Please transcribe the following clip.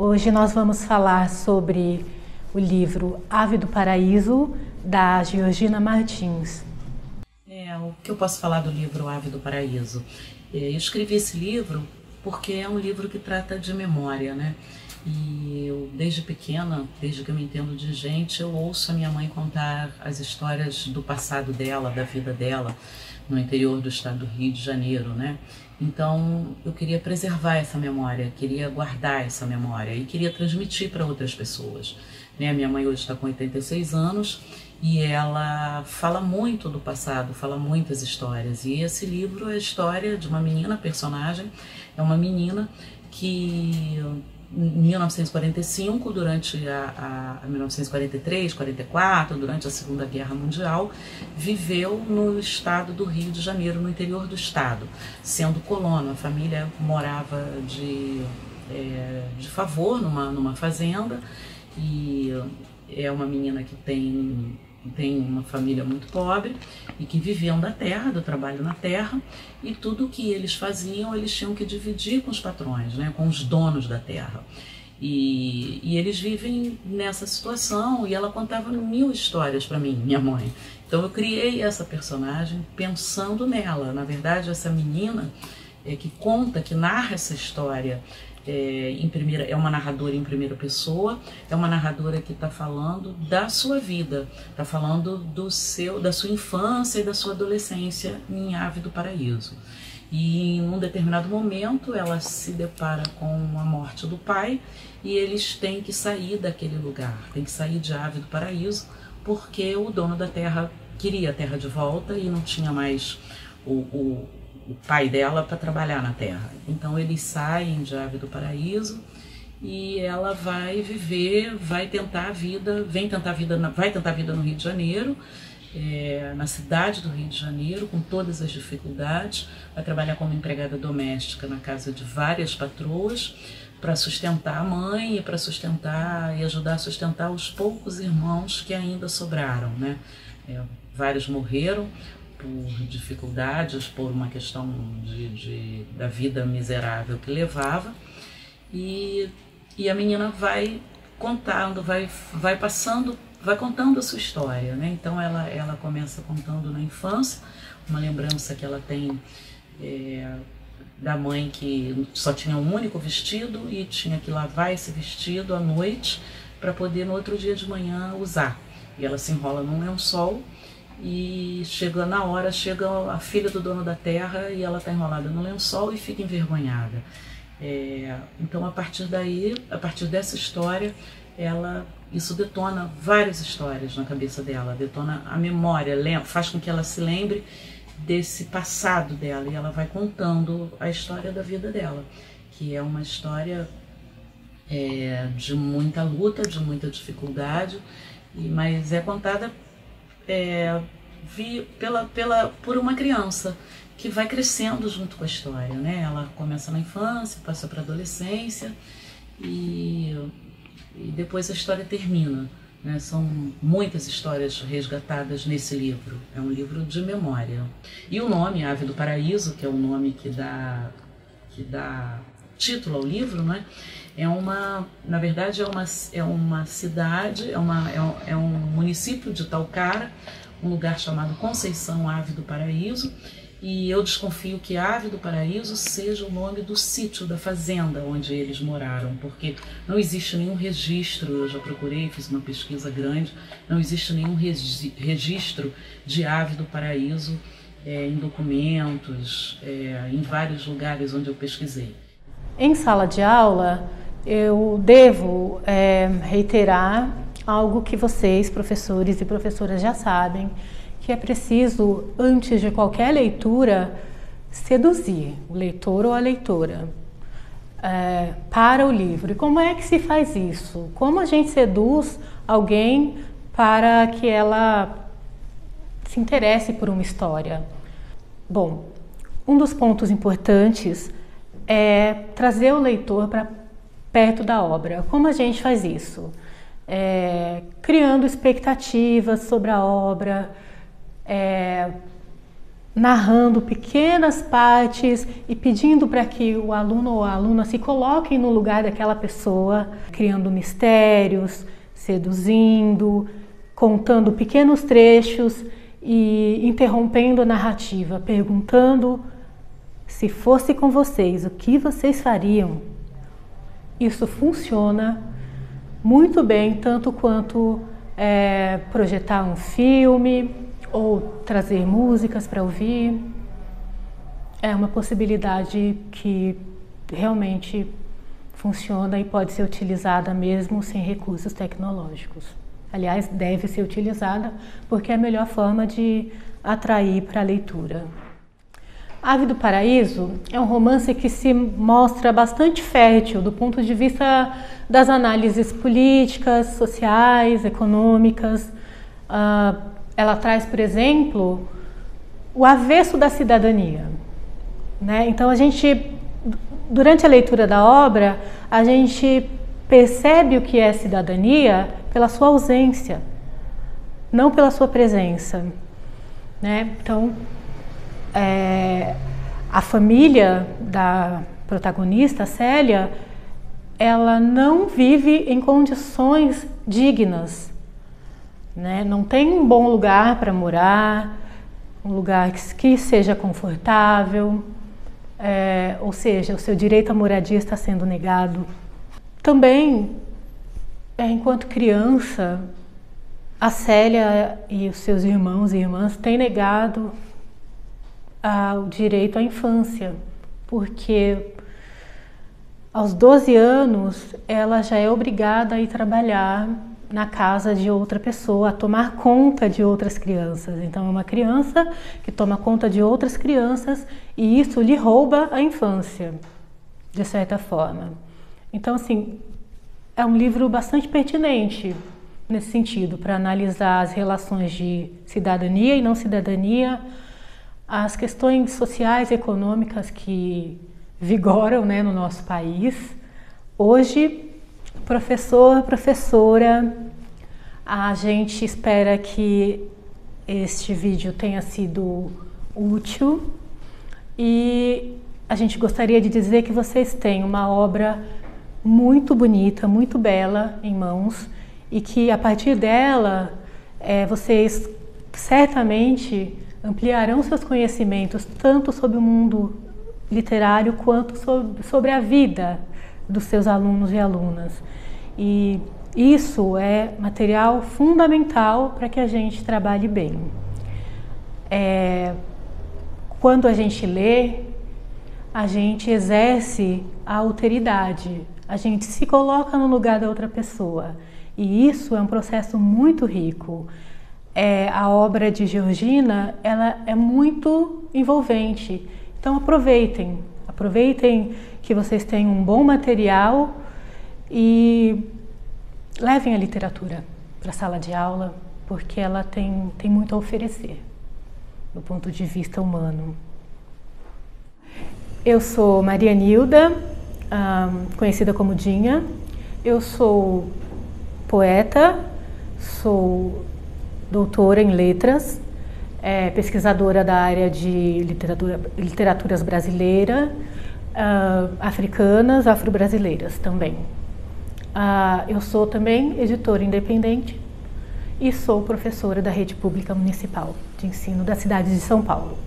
Hoje nós vamos falar sobre o livro Ave do Paraíso, da Georgina Martins. O que eu posso falar do livro Ave do Paraíso? Eu escrevi esse livro porque é um livro que trata de memória, né? E eu, desde pequena, desde que eu me entendo de gente, eu ouço a minha mãe contar as histórias do passado dela, da vida dela, no interior do estado do Rio de Janeiro, né? Então eu queria preservar essa memória, queria guardar essa memória e queria transmitir para outras pessoas, né? Minha mãe hoje está com 86 anos e ela fala muito do passado, fala muitas histórias. E esse livro é a história de uma menina, personagem, é uma menina que em 1945, durante a 1943, 44, durante a Segunda Guerra Mundial, viveu no estado do Rio de Janeiro, no interior do estado, sendo colono. A família morava de favor numa fazenda, e é uma menina que tem uma família muito pobre e que viviam da terra, do trabalho na terra, e tudo que eles faziam eles tinham que dividir com os patrões, né, com os donos da terra. E eles vivem nessa situação, e ela contava mil histórias para mim, minha mãe. Então eu criei essa personagem pensando nela. Na verdade, essa menina que conta, que narra essa história, é uma narradora em primeira pessoa, é uma narradora que está falando da sua vida, está falando da sua infância e da sua adolescência em Ave do Paraíso. E em um determinado momento ela se depara com a morte do pai e eles têm que sair daquele lugar, têm que sair de Ave do Paraíso, porque o dono da terra queria a terra de volta e não tinha mais o pai dela para trabalhar na terra. Então eles saem de Ave do Paraíso e ela vai viver, vai tentar a vida no Rio de Janeiro, na cidade do Rio de Janeiro, com todas as dificuldades. Vai trabalhar como empregada doméstica na casa de várias patroas para sustentar a mãe e para sustentar e ajudar a sustentar os poucos irmãos que ainda sobraram, né? Vários morreram por dificuldades, por uma questão da vida miserável que levava, e a menina vai contando, vai contando a sua história, né? Então ela começa contando na infância, uma lembrança que ela tem da mãe que só tinha um único vestido e tinha que lavar esse vestido à noite para poder no outro dia de manhã usar. E ela se enrola num lençol e chega a filha do dono da terra e ela está enrolada no lençol e fica envergonhada. Então a partir dessa história, isso detona várias histórias na cabeça dela, detona a memória, faz com que ela se lembre desse passado dela, e ela vai contando a história da vida dela, que é uma história de muita luta, de muita dificuldade, mas é contada por uma criança que vai crescendo junto com a história, né? Ela começa na infância, passa para a adolescência e depois a história termina, né? São muitas histórias resgatadas nesse livro. É um livro de memória. E o nome Ave do Paraíso, que é o nome que dá título ao livro, né? Na verdade é uma cidade, é um município de Talcara, um lugar chamado Conceição Ave do Paraíso, e eu desconfio que Ave do Paraíso seja o nome do sítio, da fazenda onde eles moraram, porque não existe nenhum registro, eu já procurei, fiz uma pesquisa grande, não existe nenhum registro de Ave do Paraíso em documentos, em vários lugares onde eu pesquisei. Em sala de aula, eu devo reiterar algo que vocês, professores e professoras, já sabem, que é preciso, antes de qualquer leitura, seduzir o leitor ou a leitora para o livro. E como é que se faz isso? Como a gente seduz alguém para que ela se interesse por uma história? Bom, um dos pontos importantes é trazer o leitor para perto da obra. Como a gente faz isso? Criando expectativas sobre a obra, narrando pequenas partes e pedindo para que o aluno ou a aluna se coloquem no lugar daquela pessoa, criando mistérios, seduzindo, contando pequenos trechos e interrompendo a narrativa, perguntando: se fosse com vocês, o que vocês fariam? Isso funciona muito bem, tanto quanto projetar um filme ou trazer músicas para ouvir. É uma possibilidade que realmente funciona e pode ser utilizada mesmo sem recursos tecnológicos. Aliás, deve ser utilizada porque é a melhor forma de atrair para a leitura. Ave do Paraíso é um romance que se mostra bastante fértil do ponto de vista das análises políticas, sociais, econômicas. Ela traz, por exemplo, o avesso da cidadania, né? Então, durante a leitura da obra, a gente percebe o que é cidadania pela sua ausência, não pela sua presença, né? Então, a família da protagonista, Célia, ela não vive em condições dignas, né? Não tem um bom lugar para morar, um lugar que seja confortável, ou seja, o seu direito à moradia está sendo negado. Também, enquanto criança, a Célia e os seus irmãos e irmãs têm negado o direito à infância, porque aos 12 anos ela já é obrigada a ir trabalhar na casa de outra pessoa, a tomar conta de outras crianças. Então é uma criança que toma conta de outras crianças e isso lhe rouba a infância, de certa forma. Então, assim, é um livro bastante pertinente nesse sentido, para analisar as relações de cidadania e não cidadania, as questões sociais e econômicas que vigoram, né, no nosso país. Hoje, professor, professora, a gente espera que este vídeo tenha sido útil e a gente gostaria de dizer que vocês têm uma obra muito bonita, muito bela em mãos e que a partir dela vocês certamente ampliarão seus conhecimentos tanto sobre o mundo literário quanto sobre a vida dos seus alunos e alunas. E isso é material fundamental para que a gente trabalhe bem. Quando a gente lê, a gente exerce a alteridade, a gente se coloca no lugar da outra pessoa. E isso é um processo muito rico. A obra de Georgina, ela é muito envolvente. Então aproveitem que vocês têm um bom material e levem a literatura para a sala de aula, porque ela tem muito a oferecer do ponto de vista humano. Eu sou Maria Nilda, conhecida como Dinha. Eu sou poeta, sou doutora em letras, pesquisadora da área de literaturas brasileiras, africanas, afro-brasileiras também. Eu sou também editora independente e sou professora da Rede Pública Municipal de Ensino da cidade de São Paulo.